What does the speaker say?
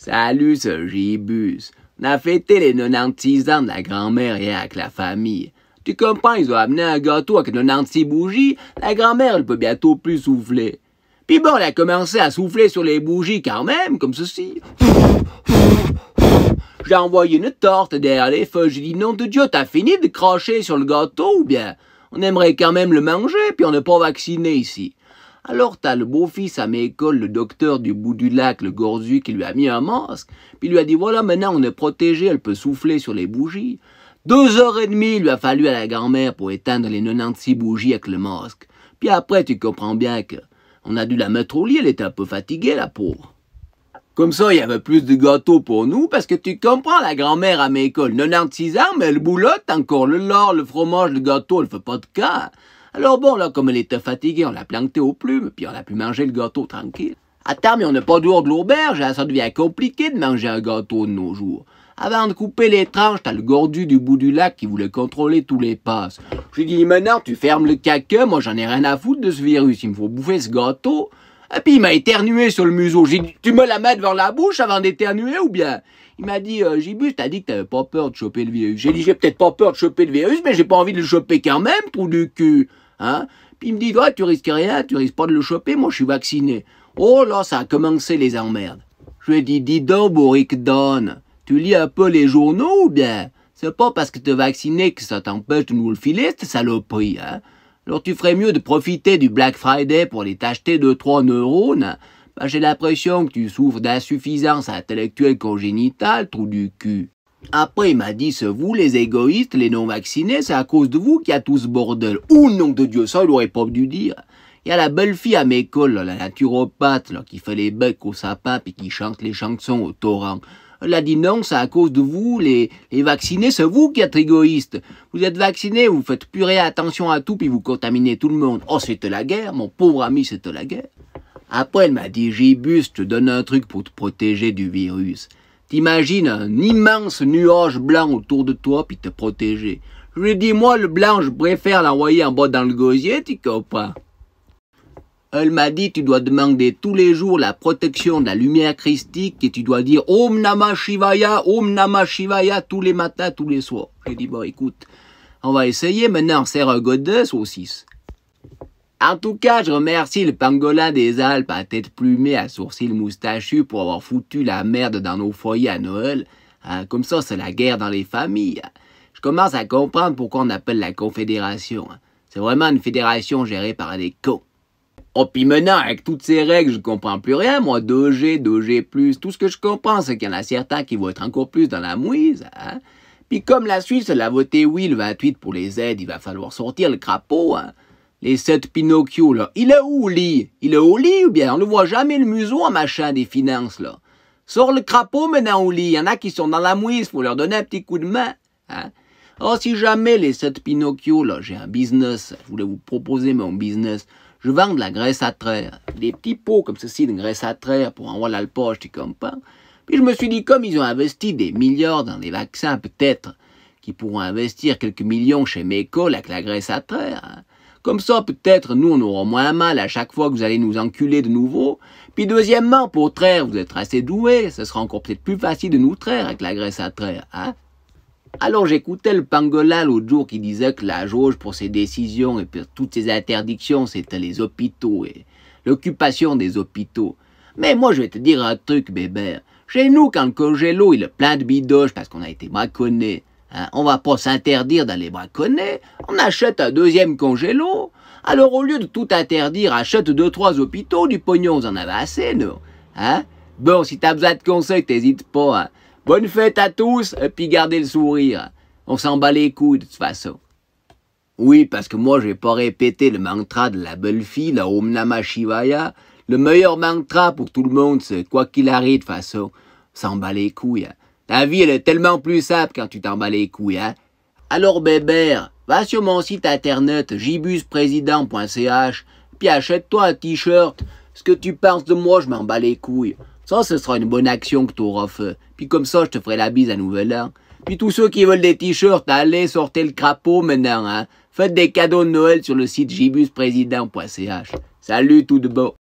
Salut, ce Gibus. On a fêté les 96 ans de la grand-mère hier avec la famille. Tu comprends, ils ont amené un gâteau avec 96 bougies. La grand-mère, elle peut bientôt plus souffler. Puis bon, elle a commencé à souffler sur les bougies quand même, comme ceci. J'ai envoyé une torte derrière les feux. J'ai dit, nom de Dieu, t'as fini de cracher sur le gâteau ou bien? On aimerait quand même le manger, puis on n'est pas vacciné ici. Alors t'as le beau-fils à mes écoles, le docteur du bout du lac, le Gordu, qui lui a mis un masque, puis lui a dit, voilà, maintenant on est protégé, elle peut souffler sur les bougies. 2h30 il lui a fallu à la grand-mère pour éteindre les 96 bougies avec le masque. Puis après, tu comprends bien que on a dû la mettre au lit, elle était un peu fatiguée, la pauvre. Comme ça, il y avait plus de gâteaux pour nous, parce que tu comprends, la grand-mère à mes écoles, 96 ans, mais elle boulotte encore, le lard, le fromage, le gâteau, elle fait pas de cas. Alors bon, là, comme elle était fatiguée, on l'a plantée aux plumes, puis on a pu manger le gâteau tranquille. Attends, mais on n'a pas dehors de l'auberge, hein, ça devient compliqué de manger un gâteau de nos jours. Avant de couper les tranches, t'as le Gordu du bout du lac qui voulait contrôler tous les passes. J'ai dit, maintenant, tu fermes le caca, moi j'en ai rien à foutre de ce virus, il me faut bouffer ce gâteau. Et puis il m'a éternué sur le museau. J'ai dit, tu me la mets devant la bouche avant d'éternuer ou bien? Il m'a dit, Gibus, t'as dit que t'avais pas peur de choper le virus. J'ai dit, j'ai peut-être pas peur de choper le virus, mais j'ai pas envie de le choper quand même, trou du cul. Hein? Puis il me dit, ouais, tu risques rien, tu risques pas de le choper, moi je suis vacciné. Oh là, ça a commencé les emmerdes. Je lui ai dit, dis donc, Bouric Don, tu lis un peu les journaux ou bien? C'est pas parce que t'es vacciné que ça t'empêche de nous le filer, cette saloperie, hein? Alors tu ferais mieux de profiter du Black Friday pour aller t'acheter 2-3 neurones. Ben, j'ai l'impression que tu souffres d'insuffisance intellectuelle congénitale, trou du cul. Après, il m'a dit, c'est vous les égoïstes, les non-vaccinés, c'est à cause de vous qu'il y a tout ce bordel. Ou nom de Dieu, ça, il aurait pas dû dire. Il y a la belle fille à mes écoles, la naturopathe, là, qui fait les becs au sapin puis qui chante les chansons au torrent. Elle a dit non, c'est à cause de vous, les vaccinés, c'est vous qui êtes égoïstes. Vous êtes vaccinés, vous faites plus rien attention à tout, puis vous contaminez tout le monde. Oh, c'était la guerre, mon pauvre ami, c'était la guerre. Après, elle m'a dit, Gibus, je te donne un truc pour te protéger du virus. T'imagines un immense nuage blanc autour de toi, puis te protéger. Je lui ai dit, moi, le blanc, je préfère l'envoyer en bas dans le gosier, tu comprends? Elle m'a dit, tu dois demander tous les jours la protection de la lumière christique et tu dois dire Om Namah Shivaya tous les matins, tous les soirs. J'ai dit, bon, écoute, on va essayer. Maintenant, on sert un godet saucisse. En tout cas, je remercie le pangolin des Alpes à tête plumée, à sourcils moustachus pour avoir foutu la merde dans nos foyers à Noël. Hein, comme ça, c'est la guerre dans les familles. Je commence à comprendre pourquoi on appelle la Confédération. C'est vraiment une fédération gérée par des cons. Oh, puis maintenant, avec toutes ces règles, je comprends plus rien, moi, 2G, 2G+, tout ce que je comprends, c'est qu'il y en a certains qui vont être encore plus dans la mouise, hein. Puis comme la Suisse, elle a voté oui le 28 pour les aides, il va falloir sortir le crapaud, hein. Les 7 Pinocchio, là, il est où, au lit? Il est au lit, ou bien? On ne voit jamais le museau en machin des finances, là. Sors le crapaud maintenant au lit, il y en a qui sont dans la mouise, faut leur donner un petit coup de main, hein. Oh, si jamais les 7 Pinocchio, là, j'ai un business, je voulais vous proposer mon business. Je vends de la graisse à traire, des petits pots comme ceci de graisse à traire pour envoyer l'alpoche, tu comprends? Puis je me suis dit, comme ils ont investi des milliards dans les vaccins, peut-être qu'ils pourront investir quelques millions chez Mécol avec la graisse à traire. Hein. Comme ça, peut-être, nous, on aura moins mal à chaque fois que vous allez nous enculer de nouveau. Puis deuxièmement, pour traire, vous êtes assez doués, ce sera encore peut-être plus facile de nous traire avec la graisse à traire, hein? Alors j'écoutais le pangolin l'autre jour qui disait que la jauge pour ses décisions et pour toutes ses interdictions, c'était les hôpitaux et l'occupation des hôpitaux. Mais moi, je vais te dire un truc, bébé. Chez nous, quand le congélo, il est plein de bidoches parce qu'on a été braconné, hein, on va pas s'interdire d'aller braconner. On achète un deuxième congélo. Alors au lieu de tout interdire, achète 2-3 hôpitaux, du pognon, vous en avez assez, non? Hein? Bon, si t'as besoin de conseils, t'hésites pas, hein. Bonne fête à tous, et puis gardez le sourire. On s'en bat les couilles de toute façon. Oui, parce que moi, je vais pas répéter le mantra de la belle fille, la Om Namah Shivaya. Le meilleur mantra pour tout le monde, c'est quoi qu'il arrive de toute façon, on s'en bat les couilles. Hein. La vie, elle est tellement plus simple quand tu t'en bats les couilles. Hein. Alors, bébert, va sur mon site internet gibuspresident.ch, puis achète-toi un t-shirt. Ce que tu penses de moi, je m'en bats les couilles. Ça, ce sera une bonne action que tu auras fait. Puis comme ça, je te ferai la bise à Nouvel An. Puis tous ceux qui veulent des t-shirts, allez, sortez le crapaud maintenant, hein. Faites des cadeaux de Noël sur le site gibuspresident.ch. Salut tout de beau.